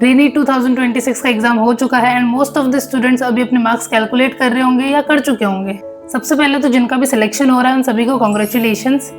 रीनीट 2026 का एग्जाम हो चुका है and most of the students अभी अपने मार्क्स कैलकुलेट कर रहे होंगे या कर चुके होंगे। सबसे पहले तो जिनका भी सिलेक्शन हो रहा है उन सभी को कॉन्ग्रेचुलेशंस।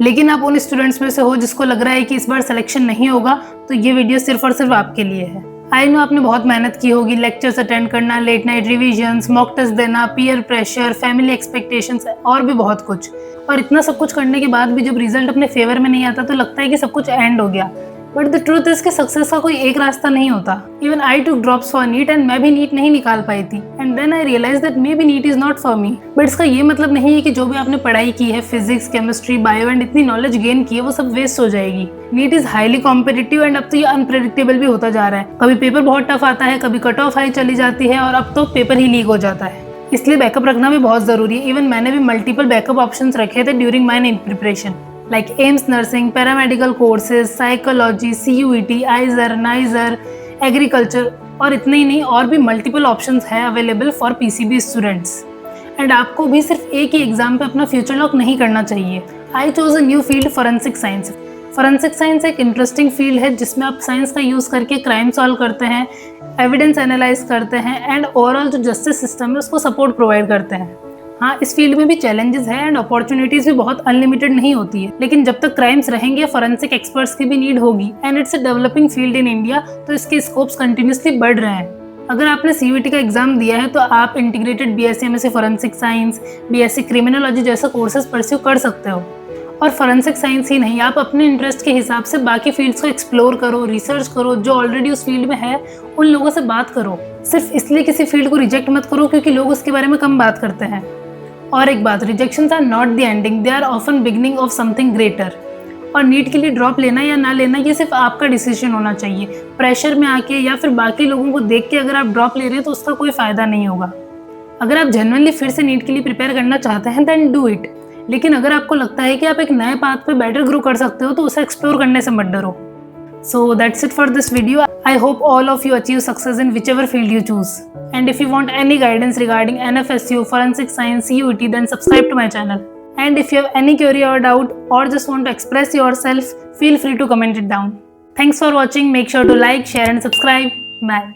लेकिन आप उन स्टूडेंट्स में से हो जिसको लग रहा है कि इस बार सिलेक्शन नहीं होगा, तो ये वीडियो सिर्फ और सिर्फ आपके लिए है। आई नो आपने बहुत मेहनत की होगी, लेक्चर्स अटेंड करना, late night revisions, mock test देना, पीयर प्रेशर, फैमिली एक्सपेक्टेशंस और भी बहुत कुछ। और इतना सब कुछ करने के बाद भी जब रिजल्ट अपने फेवर में नहीं आता तो लगता है कि सब कुछ एंड हो गया। बट द ट्रूथ इज कि सक्सेस का कोई एक रास्ता नहीं होता। Even I took drops for NEET and मैं भी नीट नहीं निकाल पाई थी and then I realise that maybe NEET is not for me. But इसका ये मतलब नहीं है कि जो भी आपने पढ़ाई की है, फिजिक्स, केमिस्ट्री, बायो एंड इतनी नॉलेज गेन की है, वो सब वेस्ट हो जाएगी। NEET is highly competitive and अब तो ये अनप्रेडिक्टेबल भी होता जा रहा है। कभी पेपर बहुत टफ आता है, कभी कट ऑफ हाई चली जाती है और अब तो पेपर ही लीक हो जाता है। इसलिए बैकअप रखना भी बहुत जरूरी है। इवन मैंने भी मल्टीपल बैकअप ऑप्शंस रखे थे during my NEET preparation, like AIIMS nursing, paramedical courses, psychology, CUET, IISER, NISER, agriculture और इतने ही नहीं और भी मल्टीपल ऑप्शंस है available for PCB students. And आपको भी सिर्फ एक ही एग्जाम पे अपना फ्यूचर लॉक नहीं करना चाहिए। I chose a new field, forensic science. Forensic science एक इंटरेस्टिंग फील्ड है जिसमें आप साइंस का यूज़ करके क्राइम सॉल्व करते हैं, एविडेंस एनालाइज करते हैं एंड ओवरऑल जो जस्टिस सिस्टम है उसको सपोर्ट प्रोवाइड करते हैं। हाँ, इस फील्ड में भी चैलेंजेस है एंड अपॉर्चुनिटीज भी बहुत अनलिमिटेड नहीं होती है, लेकिन जब तक क्राइम्स रहेंगे फोरेंसिक एक्सपर्ट्स की भी नीड होगी and it's a developing field in India, तो इसके स्कोप्स कंटिन्यूसली बढ़ रहे हैं। अगर आपने CUET का एग्जाम दिया है तो आप integrated BSc MSc forensic science, BSc criminology जैसा कोर्सेज परस्यू कर सकते हो। और फोरेंसिक साइंस ही नहीं, आप अपने इंटरेस्ट के हिसाब से बाकी फील्ड्स को एक्सप्लोर करो, रिसर्च करो, जो ऑलरेडी उस फील्ड में है उन लोगों से बात करो। सिर्फ इसलिए किसी फील्ड को रिजेक्ट मत करो क्योंकि लोग उसके बारे में कम बात करते हैं। और एक बात, rejections are not the ending, they are often beginning of something greater. और नीट के लिए ड्रॉप लेना या ना लेना ये सिर्फ आपका डिसीजन होना चाहिए। प्रेशर में आके या फिर बाकी लोगों को देख के अगर आप ड्रॉप ले रहे हैं तो उसका कोई फायदा नहीं होगा। अगर आप जेन्युइनली फिर से नीट के लिए प्रिपेयर करना चाहते हैं देन डू इट। लेकिन अगर आपको लगता है कि आप एक नए पाथ पे बेटर ग्रो कर सकते हो तो उसे एक्सप्लोर करने से मत डरो। So that's it for this video. I hope all of you achieve success in whichever field you choose. And if you want any guidance regarding NFSU, Forensic Science, CUET, then subscribe to my channel. And if you have any query or doubt or just want to express yourself, feel free to comment it down. Thanks for watching. Make sure to like, share and subscribe. Bye.